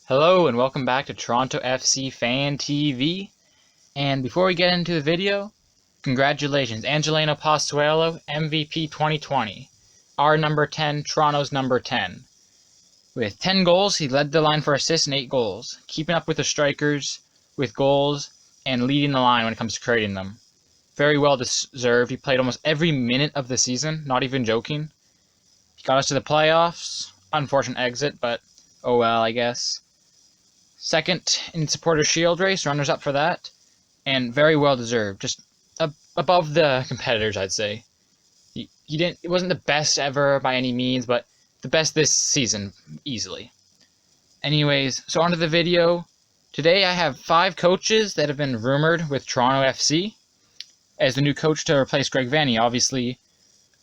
Hello and welcome back to Toronto FC Fan TV. And before we get into the video, congratulations, Angelino Pozuelo, MVP 2020. Our number 10, Toronto's number 10. With 10 goals, he led the line for assists and 8 goals, keeping up with the strikers with goals and leading the line when it comes to creating them. Very well deserved. He played almost every minute of the season, not even joking. He got us to the playoffs. Unfortunate exit, but oh well, I guess. Second in Supporters' Shield race, runners-up for that, and very well deserved. Just above the competitors, I'd say. It wasn't the best ever by any means, but the best this season, easily. Anyways, so onto the video. Today I have 5 coaches that have been rumored with Toronto FC as the new coach to replace Greg Vanney. Obviously,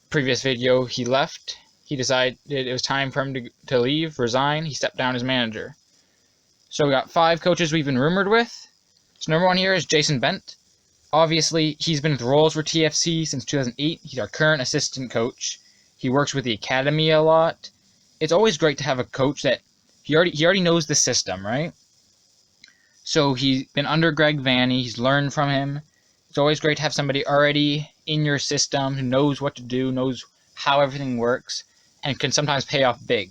previous video, he left. He decided it was time for him to leave, resign. He stepped down as manager. So we got 5 coaches we've been rumored with. So number 1 here is Jason Bendt. Obviously, he's been with roles for TFC since 2008. He's our current assistant coach. He works with the academy a lot. It's always great to have a coach that he already knows the system, right? So he's been under Greg Vanney. He's learned from him. It's always great to have somebody already in your system who knows what to do, knows how everything works, and can sometimes pay off big.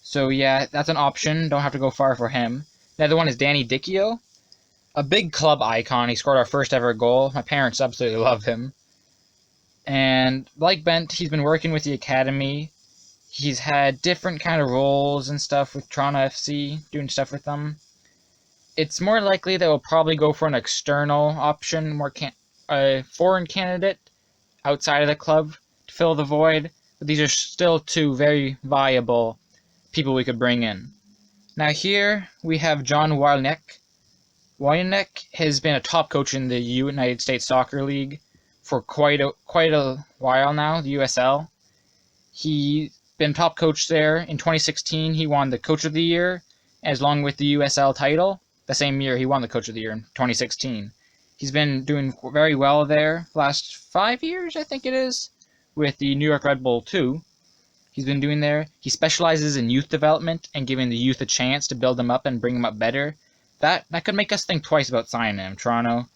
So yeah, that's an option. Don't have to go far for him. The other one is Dickio. A big club icon. He scored our first ever goal. My parents absolutely love him. And like Bendt, he's been working with the academy. He's had different kind of roles and stuff with Toronto FC, doing stuff with them. It's more likely that we'll probably go for an external option, a foreign candidate outside of the club to fill the void. But these are still 2 very viable people we could bring in. Now here we have John Wyneck. Wyneck has been a top coach in the United States Soccer League for quite a while now, the USL. He's been top coach there. In 2016, he won the Coach of the Year, as long with the USL title. The same year he won the Coach of the Year in 2016. He's been doing very well there last 5 years, I think it is, with the New York Red Bull 2. He's been doing there. He specializes in youth development and giving the youth a chance to build them up and bring them up better. That could make us think twice about signing him, Toronto,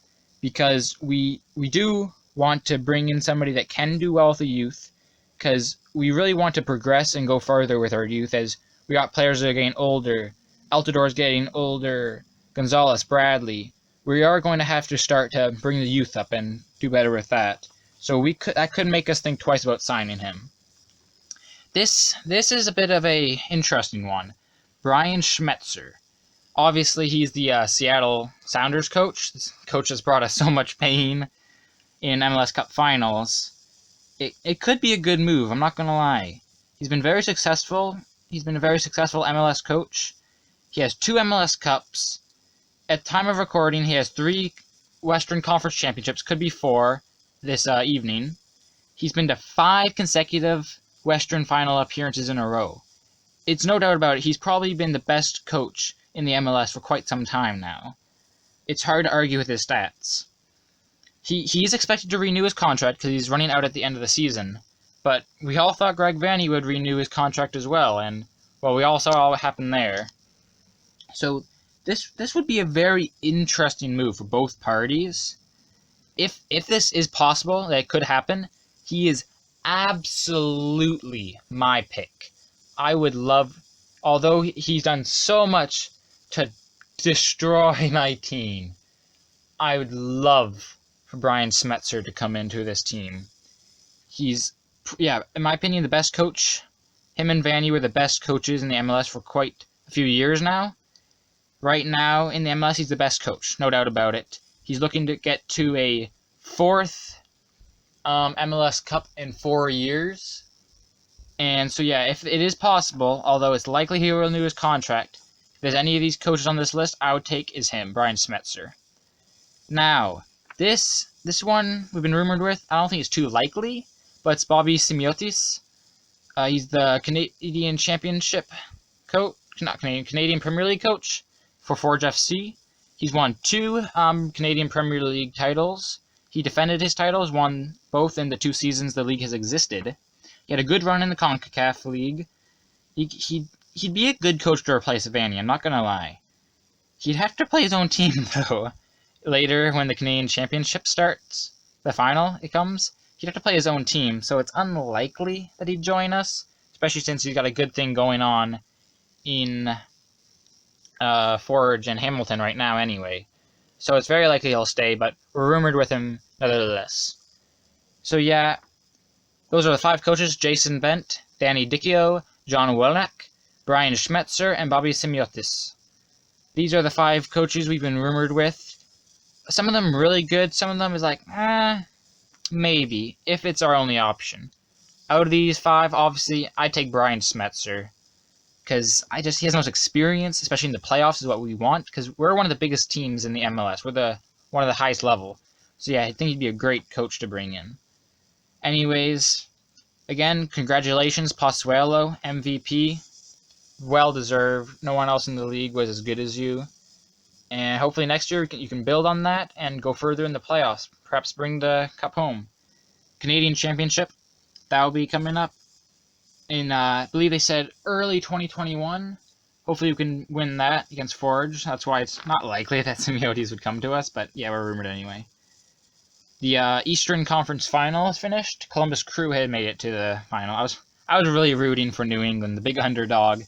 because we do want to bring in somebody that can do well with the youth, because we really want to progress and go further with our youth as we got players that are getting older. Altidor's getting older. Gonzalez, Bradley. We are going to have to start to bring the youth up and do better with that. So that could make us think twice about signing him. This is a bit of a interesting one. Brian Schmetzer. Obviously, he's the Seattle Sounders coach. This coach has brought us so much pain in MLS Cup finals. It could be a good move, I'm not going to lie. He's been very successful. He's been a very successful MLS coach. He has 2 MLS Cups. At time of recording, he has 3 Western Conference Championships, could be 4 this evening. He's been to 5 consecutive Western final appearances in a row. It's no doubt about it, he's probably been the best coach in the MLS for quite some time now. It's hard to argue with his stats. He's expected to renew his contract because he's running out at the end of the season. But we all thought Greg Vanney would renew his contract as well, and well, we all saw what happened there. So this would be a very interesting move for both parties. If this is possible, that it could happen, he is absolutely my pick. I would love, although he's done so much to destroy my team, I would love for Brian Schmetzer to come into this team. He's, in my opinion, the best coach. Him and Vanney were the best coaches in the MLS for quite a few years now. Right now, in the MLS, he's the best coach, no doubt about it. He's looking to get to a 4th MLS Cup in 4 years. And so yeah, if it is possible, although it's likely he will renew his contract, if there's any of these coaches on this list, I would take is him, Brian Schmetzer. Now, this one we've been rumored with, I don't think it's too likely, but it's Bobby Simeotis. He's the Canadian Championship coach, Canadian Premier League coach for Forge FC. He's won 2 Canadian Premier League titles. He defended his titles, won both in the 2 seasons the league has existed. He had a good run in the CONCACAF League. He he'd be a good coach to replace Vanny, I'm not gonna lie. He'd have to play his own team, though. Later, when the Canadian Championship starts, the final, it comes, he'd have to play his own team, so it's unlikely that he'd join us, especially since he's got a good thing going on in Forge and Hamilton right now anyway. So it's very likely he'll stay, but we're rumored with him nevertheless. So yeah, those are the 5 coaches: Jason Bendt, Danny Dickio, John Welnack, Brian Schmetzer, and Bobby Simeotis. These are the 5 coaches we've been rumored with. Some of them really good, some of them is like, maybe, if it's our only option. Out of these 5, obviously, I'd take Brian Schmetzer. Because he has the most experience, especially in the playoffs, is what we want. Because we're one of the biggest teams in the MLS. We're one of the highest level. So yeah, I think he'd be a great coach to bring in. Anyways, again, congratulations, Pozuelo, MVP. Well deserved. No one else in the league was as good as you. And hopefully next year you can build on that and go further in the playoffs. Perhaps bring the cup home. Canadian Championship, that will be coming up in, I believe they said early 2021. Hopefully we can win that against Forge. That's why it's not likely that Simeotis would come to us, but yeah, we're rumored anyway. The Eastern Conference Final is finished. Columbus Crew had made it to the final. I was really rooting for New England, the big underdog.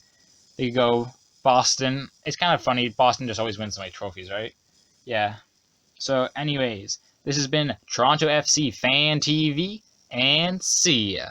They go Boston. It's kind of funny. Boston just always wins so many trophies, right? Yeah. So anyways, this has been Toronto FC Fan TV, and see ya.